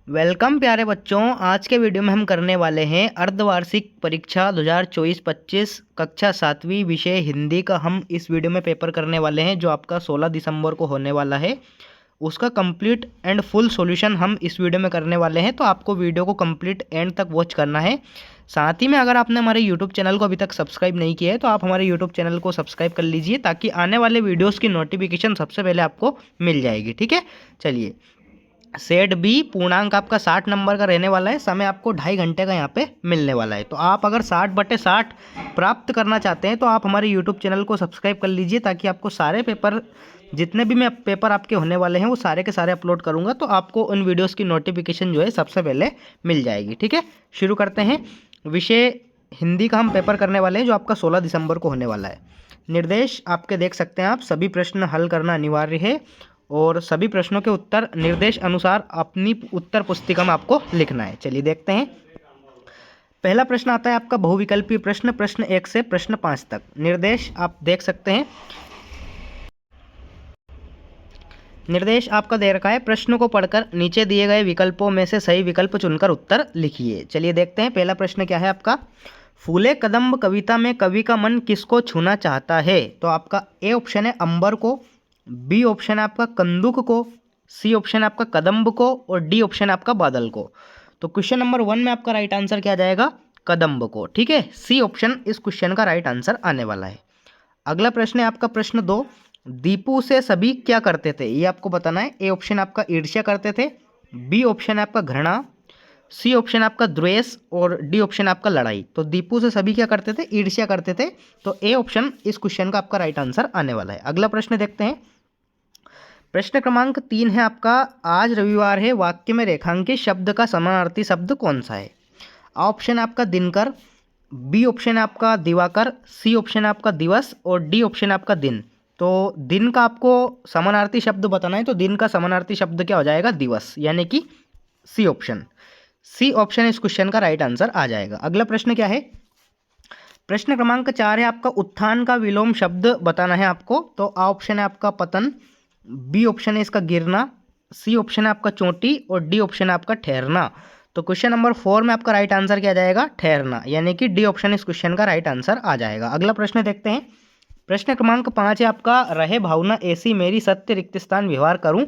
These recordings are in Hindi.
वेलकम प्यारे बच्चों। आज के वीडियो में हम करने वाले हैं अर्धवार्षिक परीक्षा 2024-25 कक्षा 7वीं विषय हिंदी का। हम इस वीडियो में पेपर करने वाले हैं जो आपका 16 दिसंबर को होने वाला है। उसका कंप्लीट एंड फुल सॉल्यूशन हम इस वीडियो में करने वाले हैं, तो आपको वीडियो को कंप्लीट एंड तक वॉच करना है। साथ ही में अगर आपने हमारे यूट्यूब चैनल को अभी तक सब्सक्राइब नहीं किया है तो आप हमारे यूट्यूब चैनल को सब्सक्राइब कर लीजिए ताकि आने वाले वीडियोज़ की नोटिफिकेशन सबसे पहले आपको मिल जाएगी। ठीक है, चलिए। सेट बी पूर्णांक आपका 60 नंबर का रहने वाला है। समय आपको 2.5 घंटे का यहाँ पे मिलने वाला है। तो आप अगर 60/60 प्राप्त करना चाहते हैं तो आप हमारे यूट्यूब चैनल को सब्सक्राइब कर लीजिए ताकि आपको सारे पेपर, जितने भी मैं पेपर आपके होने वाले हैं वो सारे के सारे अपलोड करूँगा, तो आपको उन वीडियोज़ की नोटिफिकेशन जो है सबसे पहले मिल जाएगी। ठीक है, शुरू करते हैं। विषय हिंदी का हम पेपर करने वाले हैं जो आपका 16 दिसंबर को होने वाला है। निर्देश आपके देख सकते हैं आप। सभी प्रश्न हल करना अनिवार्य है और सभी प्रश्नों के उत्तर निर्देश अनुसार अपनी उत्तर पुस्तिका में आपको लिखना है। चलिए देखते हैं। पहला प्रश्न आता है आपका बहुविकल्पीय प्रश्न, प्रश्न 1 से प्रश्न 5 तक। निर्देश आप देख सकते हैं। निर्देश आपका दे रखा है, प्रश्न को पढ़कर नीचे दिए गए विकल्पों में से सही विकल्प चुनकर उत्तर लिखिए। चलिए देखते हैं। पहला प्रश्न क्या है आपका। फूले कदम्ब कविता में कवि का मन किसको छूना चाहता है? तो आपका ए ऑप्शन है अंबर को, बी ऑप्शन है आपका कंदुक को, सी ऑप्शन है आपका कदम्ब को और डी ऑप्शन है आपका बादल को। तो क्वेश्चन नंबर 1 में आपका राइट आंसर क्या जाएगा? कदम्ब को। ठीक है, सी ऑप्शन इस क्वेश्चन का राइट आंसर आने वाला है। अगला प्रश्न है आपका प्रश्न 2। दीपू से सभी क्या करते थे? ये आपको बताना है। ए ऑप्शन आपका ईर्ष्या करते थे, बी ऑप्शन है आपका घृणा, सी ऑप्शन आपका द्वेष और डी ऑप्शन आपका लड़ाई। तो दीपू से सभी क्या करते थे? ईर्ष्या करते थे। तो ए ऑप्शन इस क्वेश्चन का आपका राइट आंसर आने वाला है। अगला प्रश्न देखते हैं। प्रश्न क्रमांक 3 है आपका, आज रविवार है, वाक्य में रेखांकित शब्द का समानार्थी शब्द कौन सा है? ऑप्शन आपका दिनकर, बी ऑप्शन है आपका दिवाकर, सी ऑप्शन है आपका दिवस और डी ऑप्शन है आपका दिन। तो दिन का आपको समानार्थी शब्द बताना है, तो दिन का समानार्थी शब्द क्या हो जाएगा? दिवस, यानी कि सी ऑप्शन। सी ऑप्शन इस क्वेश्चन का राइट आंसर आ जाएगा। अगला प्रश्न क्या है? प्रश्न क्रमांक 4 है आपका, उत्थान का विलोम शब्द बताना है आपको। तो आ ऑप्शन है आपका पतन, बी ऑप्शन है इसका गिरना, सी ऑप्शन है आपका चोटी और डी ऑप्शन है आपका ठहरना। तो क्वेश्चन नंबर 4 में आपका राइट आंसर क्या जाएगा? ठहरना, यानी कि डी ऑप्शन इस क्वेश्चन का राइट आंसर आ जाएगा। अगला प्रश्न देखते हैं। प्रश्न क्रमांक 5 है आपका, रहे भावना ऐसी मेरी सत्य रिक्त स्थान व्यवहार करूं।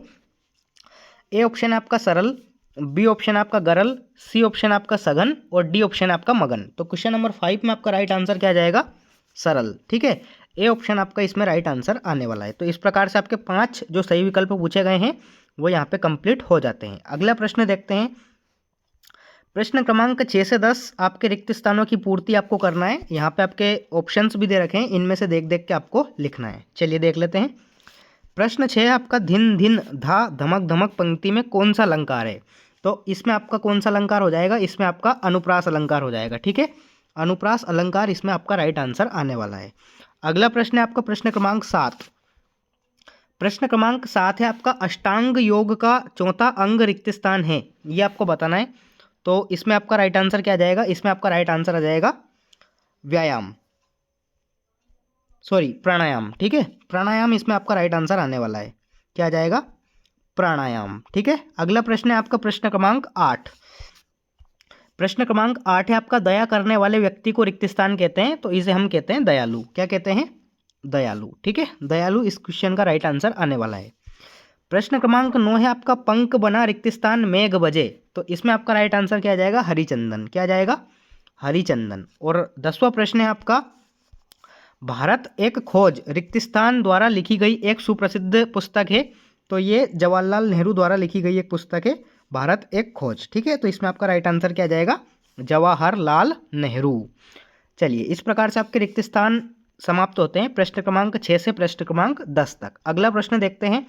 ए ऑप्शन है आपका सरल, बी ऑप्शन आपका गरल, सी ऑप्शन आपका सघन और डी ऑप्शन आपका मगन। तो क्वेश्चन नंबर 5 में आपका राइट आंसर क्या जाएगा? सरल। ठीक है, ए ऑप्शन आपका इसमें राइट आंसर आने वाला है। तो इस प्रकार से आपके 5 जो सही विकल्प पूछे गए हैं वो यहाँ पे कंप्लीट हो जाते हैं। अगला प्रश्न देखते हैं। प्रश्न क्रमांक 6 से 10 आपके रिक्त स्थानों की पूर्ति आपको करना है। यहाँ पे आपके ऑप्शंस भी दे रखे हैं, इनमें से देख देख के आपको लिखना है। चलिए देख लेते हैं। प्रश्न 6 है आपका, धिन धिन धा धमक धमक पंक्ति में कौन सा अलंकार है? तो इसमें आपका कौन सा अलंकार हो जाएगा? इसमें आपका अनुप्रास अलंकार हो जाएगा। ठीक है, अनुप्रास अलंकार इसमें आपका राइट आंसर आने वाला है। अगला प्रश्न है आपका प्रश्न क्रमांक 7। प्रश्न क्रमांक 7 है आपका, अष्टांग योग का चौथा अंग रिक्त स्थान है, ये आपको बताना है। तो इसमें आपका राइट आंसर क्या जाएगा? इसमें आपका राइट आंसर आ जाएगा व्यायाम, सॉरी प्राणायाम। ठीक है, प्राणायाम इसमें आपका राइट आंसर आने वाला है। क्या जाएगा? प्राणायाम। ठीक है, अगला प्रश्न है आपका प्रश्न क्रमांक 8। प्रश्न क्रमांक 8 है आपका, दया करने वाले व्यक्ति को रिक्त स्थान कहते हैं, तो इसे हम कहते हैं दयालु। क्या कहते हैं? दयालु। ठीक है, दयालु इस क्वेश्चन का राइट आंसर आने वाला है। प्रश्न क्रमांक 9 है आपका, पंख बना रिक्त स्थान मेघ बजे। तो इसमें आपका राइट आंसर क्या जाएगा? हरिचंदन। क्या जाएगा? हरिचंदन। और 10वां प्रश्न है आपका, भारत एक खोज रिक्त स्थान द्वारा लिखी गई एक सुप्रसिद्ध पुस्तक है। तो ये जवाहरलाल नेहरू द्वारा लिखी गई एक पुस्तक है, भारत एक खोज। ठीक है, तो इसमें आपका राइट आंसर क्या जाएगा? जवाहरलाल नेहरू। चलिए, इस प्रकार से आपके रिक्त स्थान समाप्त होते हैं प्रश्न क्रमांक 6 से प्रश्न क्रमांक 10 तक। अगला प्रश्न देखते हैं।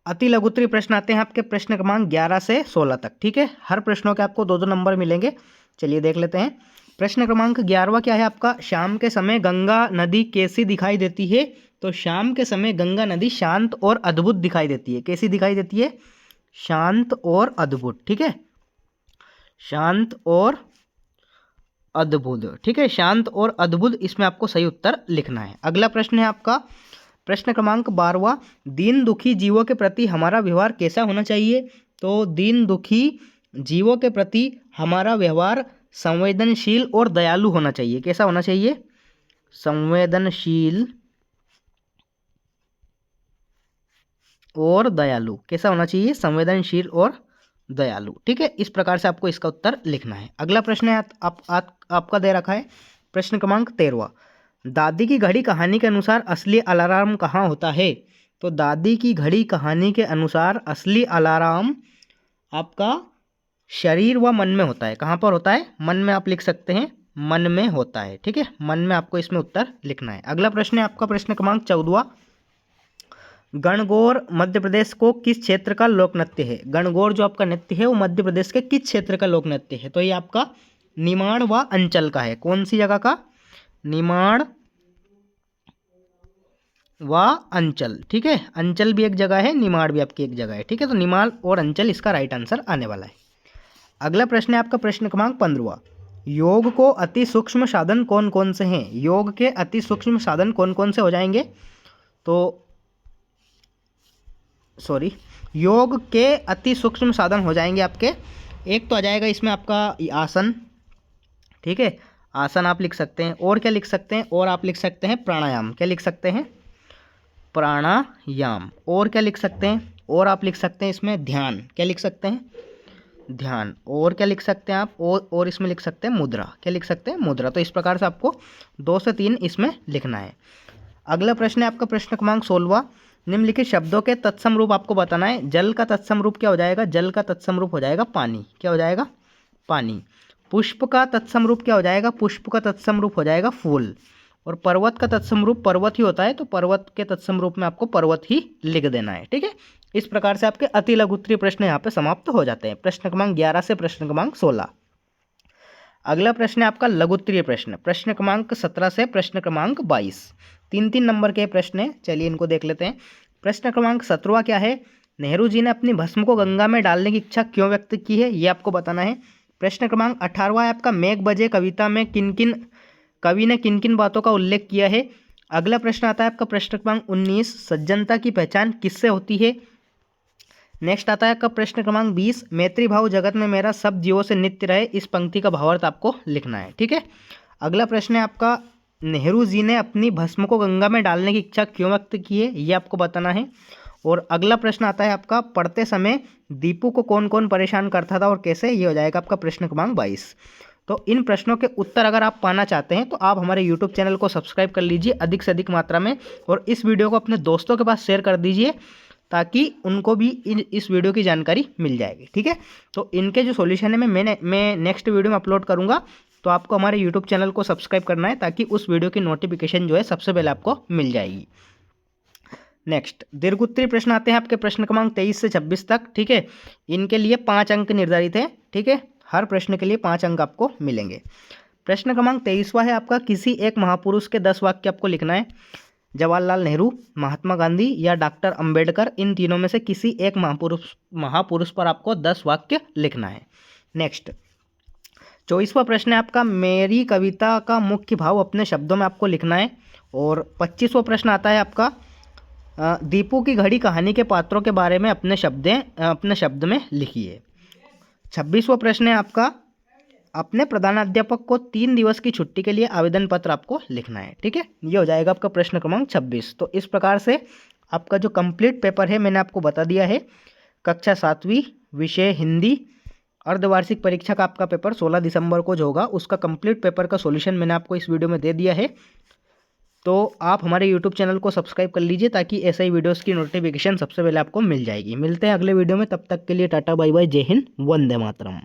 अति लघुत्तरीय प्रश्न आते हैं आपके प्रश्न क्रमांक 11 से 16 तक। ठीक है, हर प्रश्नों के आपको 2-2 नंबर मिलेंगे। चलिए देख लेते हैं। प्रश्न क्रमांक 11वां क्या है आपका, शाम के समय गंगा नदी कैसी दिखाई देती है? तो शाम के समय गंगा नदी शांत और अद्भुत दिखाई देती है। कैसी दिखाई देती है? शांत और अद्भुत। ठीक है, शांत और अद्भुत। ठीक है, शांत और अद्भुत इसमें आपको सही उत्तर लिखना है। अगला प्रश्न है आपका प्रश्न क्रमांक 12वां, दीन दुखी जीवों के प्रति हमारा व्यवहार कैसा होना चाहिए? तो दीन दुखी जीवों के प्रति हमारा व्यवहार संवेदनशील और दयालु होना चाहिए। कैसा होना चाहिए? संवेदनशील और दयालु। कैसा होना चाहिए? संवेदनशील और दयालु। ठीक है, इस प्रकार से आपको इसका उत्तर लिखना है। अगला प्रश्न है आपका दे रखा है प्रश्न क्रमांक 13। दादी की घड़ी कहानी के अनुसार असली अलार्म कहाँ होता है? तो दादी की घड़ी कहानी के अनुसार असली अलार्म आपका शरीर व मन में होता है। कहाँ पर होता है? मन में आप लिख सकते हैं, मन में होता है। ठीक है, मन में आपको इसमें उत्तर लिखना है। अगला प्रश्न है आपका प्रश्न क्रमांक 14। गणगौर मध्य प्रदेश को किस क्षेत्र का लोक नृत्य है? गणगौर जो आपका नृत्य है वो मध्य प्रदेश के किस क्षेत्र का लोक नृत्य है? तो ये आपका निमाड़ व अंचल का है। कौन सी जगह का? निमाड़ व अंचल। ठीक है, अंचल भी एक जगह है, निमाड़ भी आपकी एक जगह है। ठीक है, तो निमाड़ और अंचल इसका राइट आंसर आने वाला है। अगला प्रश्न है आपका प्रश्न क्रमांक 15। योग को अति सूक्ष्म साधन कौन कौन से हैं? योग के अति सूक्ष्म साधन कौन कौन से हो जाएंगे? तो योग के अति सूक्ष्म साधन हो जाएंगे आपके, एक तो आ जाएगा इसमें आपका आसन। ठीक है, आसन आप लिख सकते हैं। और क्या लिख सकते हैं? और आप लिख सकते हैं प्राणायाम। क्या लिख सकते हैं? प्राणायाम। और क्या लिख सकते हैं? और आप लिख सकते हैं इसमें ध्यान। क्या लिख सकते हैं? ध्यान। और क्या लिख सकते हैं आप? और इसमें लिख सकते हैं मुद्रा। क्या लिख सकते हैं? मुद्रा। तो इस प्रकार से आपको 2 से 3 इसमें लिखना है। अगला प्रश्न है आपका प्रश्न क्रमांक 16। निम्नलिखित शब्दों के तत्सम रूप आपको बताना है। जल का तत्सम रूप क्या हो जाएगा? जल का तत्सम रूप हो जाएगा पानी। क्या हो जाएगा? पानी। पुष्प का तत्सम रूप क्या हो जाएगा? पुष्प का तत्सम रूप हो जाएगा फूल। और पर्वत का तत्सम रूप पर्वत ही होता है, तो पर्वत के तत्सम रूप में आपको पर्वत ही लिख देना है। ठीक है, इस प्रकार से आपके अति लघु उत्तरीय प्रश्न यहाँ पे समाप्त हो जाते हैं, प्रश्न क्रमांक 11 से प्रश्न क्रमांक 16। अगला प्रश्न है आपका लघु उत्तरीय प्रश्न, प्रश्न क्रमांक 17 से प्रश्न क्रमांक 22। 3-3 नंबर के प्रश्न है, चलिए इनको देख लेते हैं। प्रश्न क्रमांक 17 क्या है? नेहरू जी ने अपनी भस्म को गंगा में डालने की इच्छा क्यों व्यक्त की है, ये आपको बताना है। प्रश्न क्रमांक 18 है आपका, मेघ बजे कविता में कवि ने किन किन बातों का उल्लेख किया है। अगला प्रश्न आता है आपका प्रश्न क्रमांक 19, सज्जनता की पहचान किससे होती है। नेक्स्ट आता है आपका प्रश्न क्रमांक 20, मैत्री भाव जगत में मेरा सब जीवों से नित्य रहे, इस पंक्ति का भावार्थ आपको लिखना है। ठीक है, अगला प्रश्न है आपका, नेहरू जी ने अपनी भस्म को गंगा में डालने की इच्छा क्यों व्यक्त की है, ये आपको बताना है। और अगला प्रश्न आता है आपका, पढ़ते समय दीपू को कौन कौन परेशान करता था और कैसे, ये हो जाएगा आपका प्रश्न क्रमांक 22। तो इन प्रश्नों के उत्तर अगर आप पाना चाहते हैं तो आप हमारे यूट्यूब चैनल को सब्सक्राइब कर लीजिए अधिक से अधिक मात्रा में, और इस वीडियो को अपने दोस्तों के पास शेयर कर दीजिए ताकि उनको भी इस वीडियो की जानकारी मिल जाएगी। ठीक है, तो इनके जो सॉल्यूशन है मैं नेक्स्ट वीडियो में अपलोड करूँगा, तो आपको हमारे यूट्यूब चैनल को सब्सक्राइब करना है ताकि उस वीडियो की नोटिफिकेशन जो है सबसे पहले आपको मिल जाएगी। नेक्स्ट दीर्घोत्तरीय प्रश्न आते हैं आपके प्रश्न क्रमांक 23 से 26 तक। ठीक है, इनके लिए 5 अंक निर्धारित है। ठीक है, हर प्रश्न के लिए 5 अंक आपको मिलेंगे। प्रश्न क्रमांक 23वां है आपका, किसी एक महापुरुष के 10 वाक्य आपको लिखना है। जवाहरलाल नेहरू, महात्मा गांधी या डॉक्टर अंबेडकर, इन तीनों में से किसी एक महापुरुष पर आपको 10 वाक्य लिखना है। नेक्स्ट 24वां प्रश्न है आपका, मेरी कविता का मुख्य भाव अपने शब्दों में आपको लिखना है। और 25वां प्रश्न आता है आपका, दीपू की घड़ी कहानी के पात्रों के बारे में अपने शब्द में लिखिए। 26वां प्रश्न है आपका, अपने प्रधानाध्यापक को 3 दिवस की छुट्टी के लिए आवेदन पत्र आपको लिखना है। ठीक है, ये हो जाएगा आपका प्रश्न क्रमांक 26। तो इस प्रकार से आपका जो कंप्लीट पेपर है मैंने आपको बता दिया है। कक्षा 7वीं विषय हिंदी अर्धवार्षिक परीक्षा का आपका पेपर 16 दिसंबर को जो होगा उसका कंप्लीट पेपर का सॉल्यूशन मैंने आपको इस वीडियो में दे दिया है। तो आप हमारे यूट्यूब चैनल को सब्सक्राइब कर लीजिए ताकि ऐसे ही वीडियोस की नोटिफिकेशन सबसे पहले आपको मिल जाएगी। मिलते हैं अगले वीडियो में, तब तक के लिए टाटा बाय बाय, जय हिंद, वंदे मातरम।